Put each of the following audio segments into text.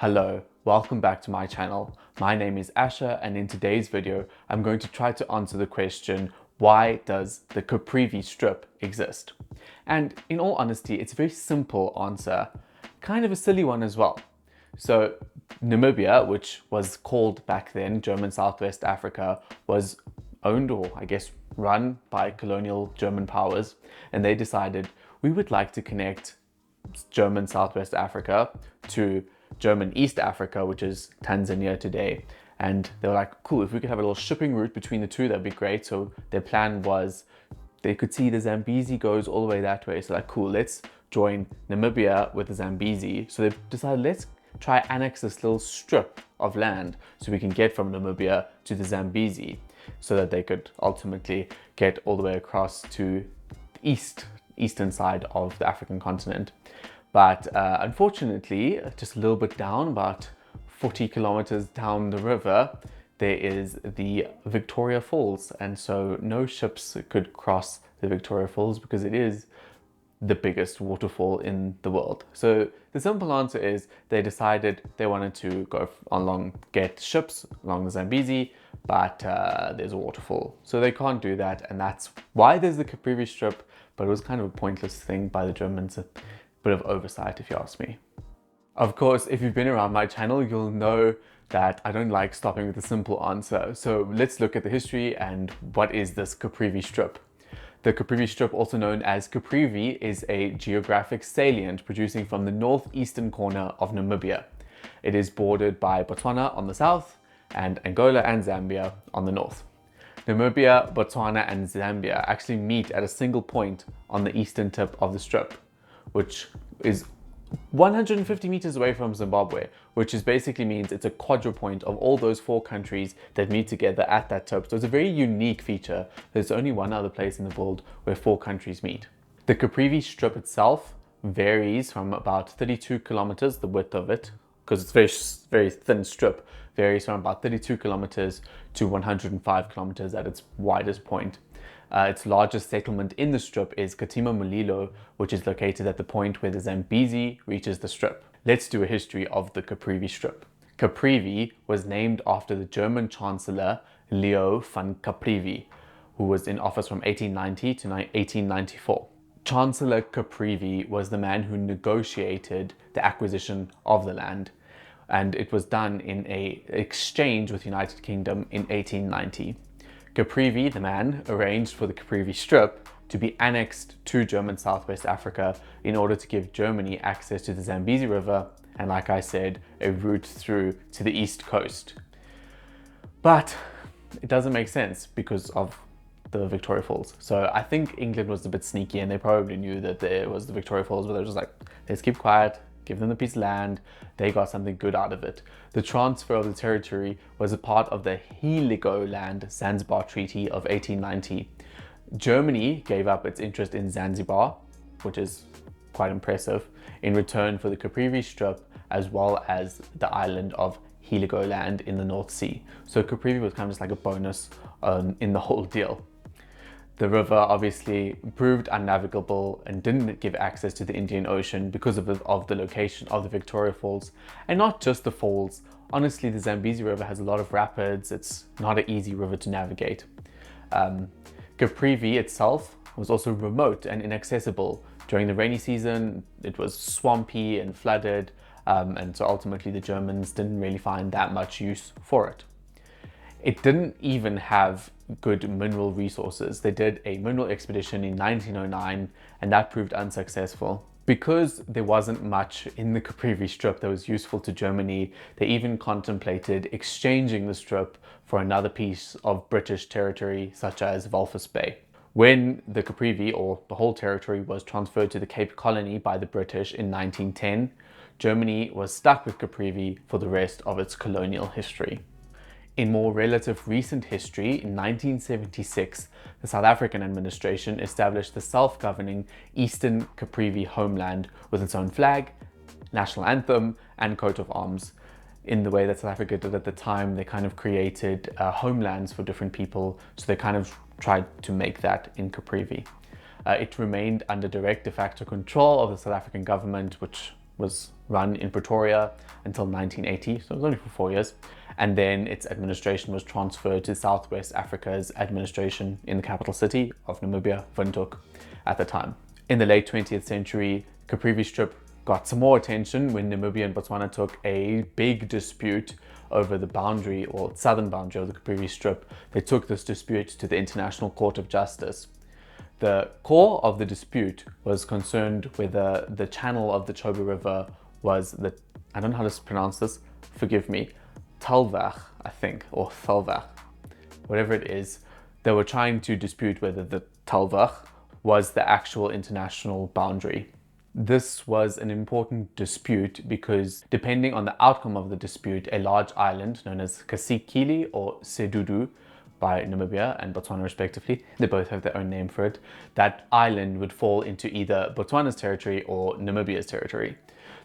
Hello, welcome back to my channel. My name is Asher, and in today's video I'm going to try to answer the question, why does the Caprivi Strip exist? And in all honesty, it's a very simple answer, kind of a silly one as well. So Namibia, which was called back then German Southwest Africa, was owned, or I guess run, by colonial German powers, and they decided we would like to connect German Southwest Africa to German East Africa, which is Tanzania today. And they were like, cool, if we could have a little shipping route between the two, that'd be great. So their plan was they could see the Zambezi goes all the way that way. So like, cool, let's join Namibia with the Zambezi. So they've decided, let's try annex this little strip of land so we can get from Namibia to the Zambezi, so that they could ultimately get all the way across to the eastern side of the African continent. But unfortunately, just a little bit down, about 40 kilometers down the river, there is the Victoria Falls. And so no ships could cross the Victoria Falls because it is the biggest waterfall in the world. So the simple answer is they decided they wanted to go along, get ships along the Zambezi, but there's a waterfall. So they can't do that. And that's why there's the Caprivi Strip, but it was kind of a pointless thing by the Germans. Bit of oversight, if you ask me. Of course, if you've been around my channel, you'll know that I don't like stopping with a simple answer. So let's look at the history and what is this Caprivi Strip. The Caprivi Strip, also known as Caprivi, is a geographic salient producing from the northeastern corner of Namibia. It is bordered by Botswana on the south and Angola and Zambia on the north. Namibia, Botswana and Zambia actually meet at a single point on the eastern tip of the strip, which is 150 meters away from Zimbabwe, which is basically means it's a quadrupoint of all those four countries that meet together at that tip. So it's a very unique feature. There's only one other place in the world where four countries meet. The Caprivi Strip itself varies from about 32 kilometers, the width of it, because it's a very thin strip, varies from about 32 kilometers to 105 kilometers at its widest point. Its largest settlement in the strip is Katima Mulilo, which is located at the point where the Zambezi reaches the strip. Let's do a history of the Caprivi Strip. Caprivi was named after the German Chancellor Leo van Caprivi, who was in office from 1890 to 1894. Chancellor Caprivi was the man who negotiated the acquisition of the land, and it was done in an exchange with the United Kingdom in 1890. Caprivi, the man, arranged for the Caprivi Strip to be annexed to German Southwest Africa in order to give Germany access to the Zambezi River and, like I said, a route through to the east coast. But it doesn't make sense because of the Victoria Falls. So I think England was a bit sneaky, and they probably knew that there was the Victoria Falls, but they were just like, let's keep quiet, give them the piece of land. They got something good out of it. The transfer of the territory was a part of the Heligoland Zanzibar Treaty of 1890. Germany gave up its interest in Zanzibar, which is quite impressive, in return for the Caprivi Strip as well as the island of Heligoland in the North Sea. So Caprivi was kind of just like a bonus in the whole deal. The river obviously proved unnavigable and didn't give access to the Indian Ocean because of the location of the Victoria Falls. And not just the falls, honestly the Zambezi River has a lot of rapids. It's not an easy river to navigate. Caprivi itself was also remote and inaccessible. During the rainy season, it was swampy and flooded, and so ultimately the Germans didn't really find that much use for it. It didn't even have good mineral resources. They did a mineral expedition in 1909 and that proved unsuccessful. Because there wasn't much in the Caprivi Strip that was useful to Germany, they even contemplated exchanging the strip for another piece of British territory such as Walvis Bay. When the Caprivi, or the whole territory, was transferred to the Cape Colony by the British in 1910, Germany was stuck with Caprivi for the rest of its colonial history. In more relative recent history, in 1976, the South African administration established the self-governing Eastern Caprivi homeland with its own flag, national anthem, and coat of arms. In the way that South Africa did at the time, they kind of created homelands for different people, so they kind of tried to make that in Caprivi. It remained under direct de facto control of the South African government, which was run in Pretoria until 1980, so it was only for 4 years. And then its administration was transferred to Southwest Africa's administration in the capital city of Namibia, Windhoek, at the time. In the late 20th century, Caprivi Strip got some more attention when Namibia and Botswana took a big dispute over the boundary, or southern boundary of the Caprivi Strip. They took this dispute to the International Court of Justice. The core of the dispute was concerned whether the channel of the Chobe River was the, I don't know how to pronounce this, forgive me, Talvach, I think, or Thalvach, whatever it is. They were trying to dispute whether the Talvach was the actual international boundary. This was an important dispute because depending on the outcome of the dispute, a large island known as Kasikili or Sedudu by Namibia and Botswana respectively, they both have their own name for it, that island would fall into either Botswana's territory or Namibia's territory.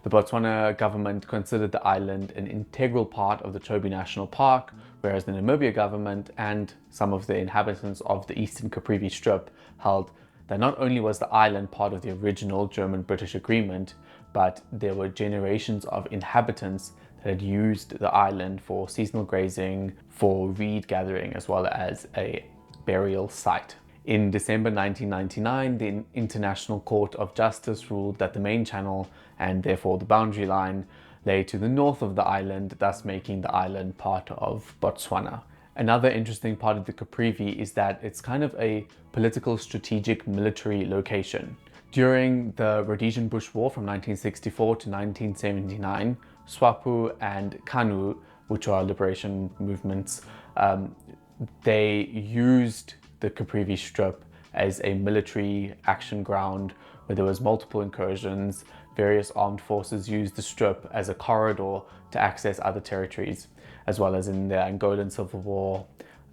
The Botswana government considered the island an integral part of the Chobe National Park, whereas the Namibia government and some of the inhabitants of the Eastern Caprivi Strip held that not only was the island part of the original German-British agreement, but there were generations of inhabitants that had used the island for seasonal grazing, for reed gathering, as well as a burial site. In December 1999, the International Court of Justice ruled that the main channel, and therefore the boundary line, lay to the north of the island, thus making the island part of Botswana. Another interesting part of the Caprivi is that it's kind of a political, strategic, military location. During the Rhodesian Bush War from 1964 to 1979, SWAPO and KANU, which are liberation movements, they used the Caprivi Strip as a military action ground where there was multiple incursions. Various armed forces used the strip as a corridor to access other territories, as well as in the Angolan Civil War,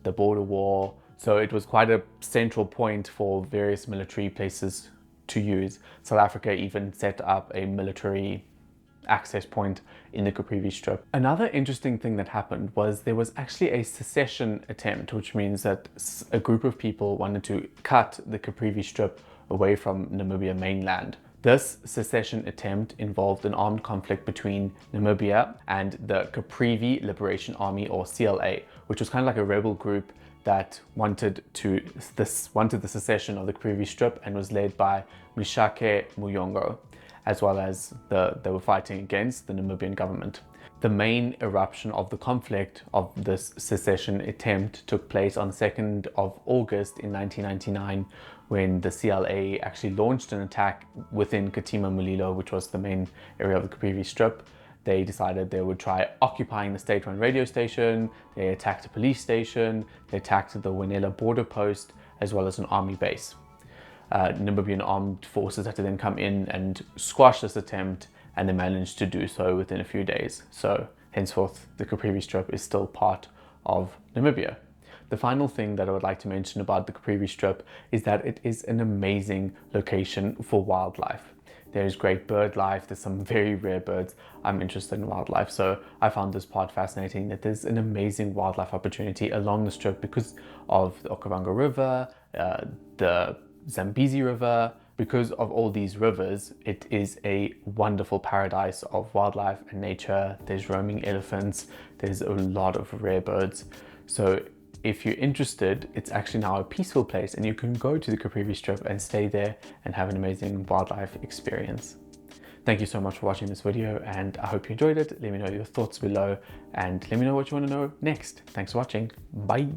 the Border War. So it was quite a central point for various military places to use. South Africa even set up a military access point in the Caprivi Strip. Another interesting thing that happened was there was actually a secession attempt, which means that a group of people wanted to cut the Caprivi Strip away from Namibia mainland. This secession attempt involved an armed conflict between Namibia and the Caprivi Liberation Army, or CLA, which was kind of like a rebel group that wanted the secession of the Caprivi Strip and was led by Mishake Muyongo, as well as they were fighting against the Namibian government. The main eruption of the conflict of this secession attempt took place on the 2nd of August in 1999, when the CLA actually launched an attack within Katima Mulilo, which was the main area of the Caprivi Strip. They decided they would try occupying the state-run radio station. They attacked a police station. They attacked the Wenela border post, as well as an army base. Namibian armed forces had to then come in and squash this attempt, and they managed to do so within a few days. So henceforth, the Caprivi Strip is still part of Namibia. The final thing that I would like to mention about the Caprivi Strip is that it is an amazing location for wildlife. There's great bird life, there's some very rare birds. I'm interested in wildlife, so I found this part fascinating, that there's an amazing wildlife opportunity along the strip because of the Okavango River, the Zambezi River. Because of all these rivers, it is a wonderful paradise of wildlife and nature. There's roaming elephants, there's a lot of rare birds. So if you're interested, it's actually now a peaceful place, and you can go to the Caprivi Strip and stay there and have an amazing wildlife experience. Thank you so much for watching this video, and I hope you enjoyed it. Let me know your thoughts below and let me know what you want to know next. Thanks for watching. Bye.